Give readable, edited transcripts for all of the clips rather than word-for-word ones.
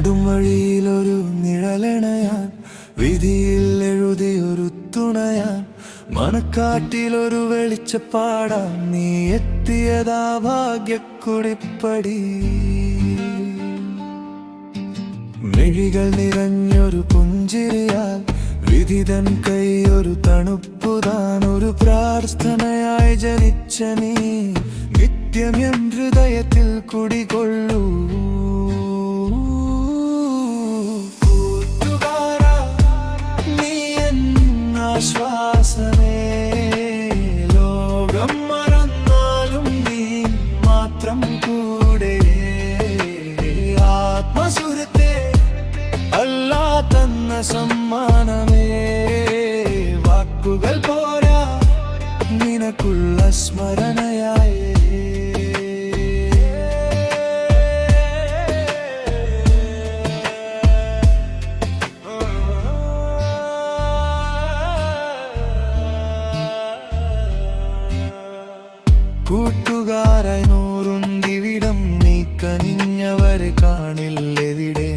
നടും വഴിയിലൊരു നിഴലണയാൻ, വിധിയിൽ എഴുതിയൊരു തുണയാൻ, മനക്കാട്ടിലൊരു വെളിച്ചപ്പാടാൻ നീ എത്തിയതാ ഭാഗ്യക്കുറിപ്പടി. മിഴികൾ നിറഞ്ഞൊരു പുഞ്ചിരിയാൽ വിധിതൻ കൈയൊരു തണുപ്പുതാൻ, ഒരു പ്രാർത്ഥനയായി ജനിച്ച നീ നിത്യം എൻ ഹൃദയത്തിൽ കുടികൊള്ളൂ. കൂട്ടുകാരാ, നീ എൻ ആശ്വാസമേ, ലോകം മറന്നാലും നീ മാത്രം കൂടെ. ആത്മസുഹൃത്തേ, അല്ലാ തന്ന സമ്മാനമേ, വാക്കുകൾ പോരാ നിനക്കുള്ള സ്മരണയായി. കൂട്ടുകാരായി നൂറുണ്ടിവിടം നീ കനിഞ്ഞവരെ കാണില്ലെവിടെ.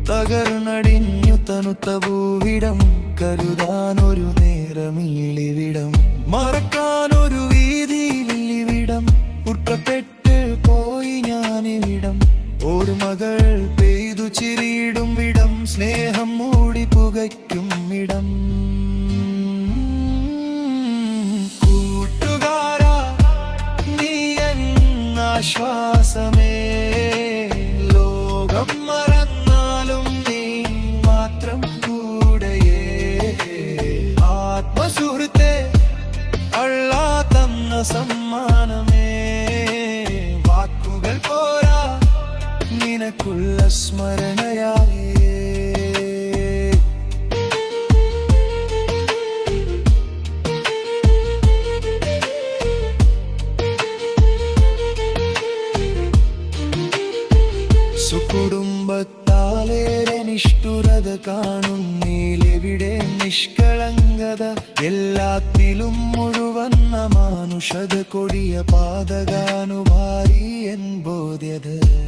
തകർന്നടിഞ്ഞു തണുത്ത ഭൂവിടം കരുതാനൊരു നേരമില്ലിവിടം. മറക്കാനൊരു വീതിയില്ലിവിടം. ഉട്ടപ്പെട്ട് പോയി ഞാനിവിടം. ഓർമ്മകൾ പെയ്തു ചിരിയിടും വിടം. സ്നേഹം മൂടി പുകയ്ക്കും ഇടം. കൂട്ടുകാരാ, നീ എൻ ആശ്വാസമേ, ലോകം മറന്നാലും നീ മാത്രം കൂടെയേ. ആത്മസുഹൃത്തേ, അല്ലാ തന്ന സമ്മാനമേ, വാക്കുകൾ പോരാ നിനക്കുള്ള സ്മരണയായി. സുകുടുംബത്താലേറെ നിഷ്ഠുരത കാണുന്നീലെവിടെ നിഷ്കളങ്കത. എല്ലാത്തിലും മുഴുവൻ മാനുഷത കൊടിയ പാതകാനുഭാരി എൻ ബോധ്യത.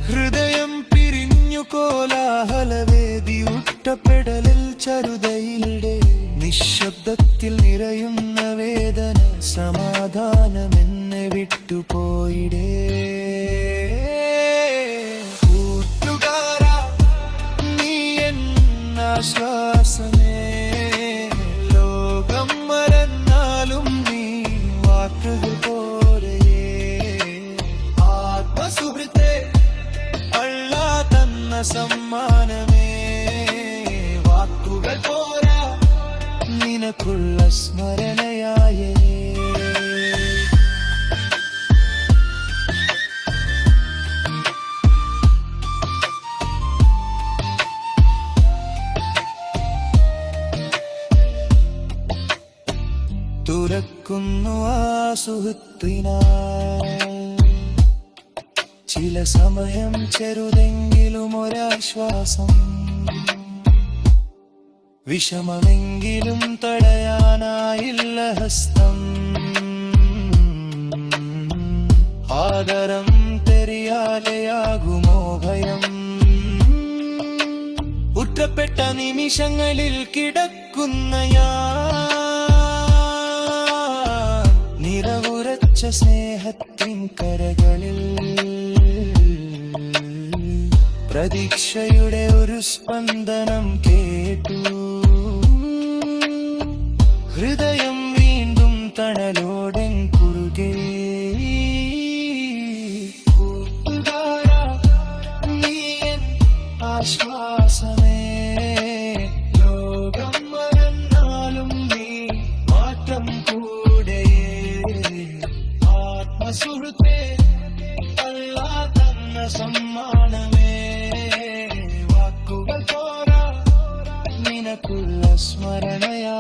ഹൃദയം പിരിഞ്ഞു കോലാഹലവേദി ഉട്ടപ്പെടലിൽ ചരുതയിലിടെ. നിശബ്ദത്തിൽ നിറയുന്ന വേദന സമാധാനമെന്നെ വിട്ടുപോയിടേ. ആശ്വാസമേ, ലോകം മറന്നാലും നീ വാക്കുകൾ പോലെയേ. ആത്മസുഹൃത്തേ, അല്ലാ തന്ന സമ്മാനമേ, വാക്കുകൾ പോരാ നിനക്കുള്ള സ്മരണയായേ. തുറക്കുന്നു ആ സുഹൃത്തിനായി ചില സമയം ചെറുതെങ്കിലും ഒരാശ്വാസം. വിഷമമെങ്കിലും തടയാനായില്ല ഹസ്തം. ആദരം തെരിയാലെയാകുമോ ഭയം. ഉറ്റപ്പെട്ട നിമിഷങ്ങളിൽ കിടക്കുന്ന നിറവുറച്ച സ്നേഹത്തിൻ കരകളിൽ. പ്രതീക്ഷയുടെ ഒരു സ്പന്ദനം കേട്ടു. ഹൃദയം വീണ്ടും തണലോടൻ കുറുകെ. കൂട്ടുകാരാ, നീ എൻ ആശ്വാസമേ, ലോകം മറന്നാലും നീ മാറ്റം കൂടെയേ. ആത്മസുഹൃത്തേ, അല്ലാ തന്ന സമ്മാനമേ, വാക്കുകൾ പോരാ നിനക്കുള്ള സ്മരണയാ.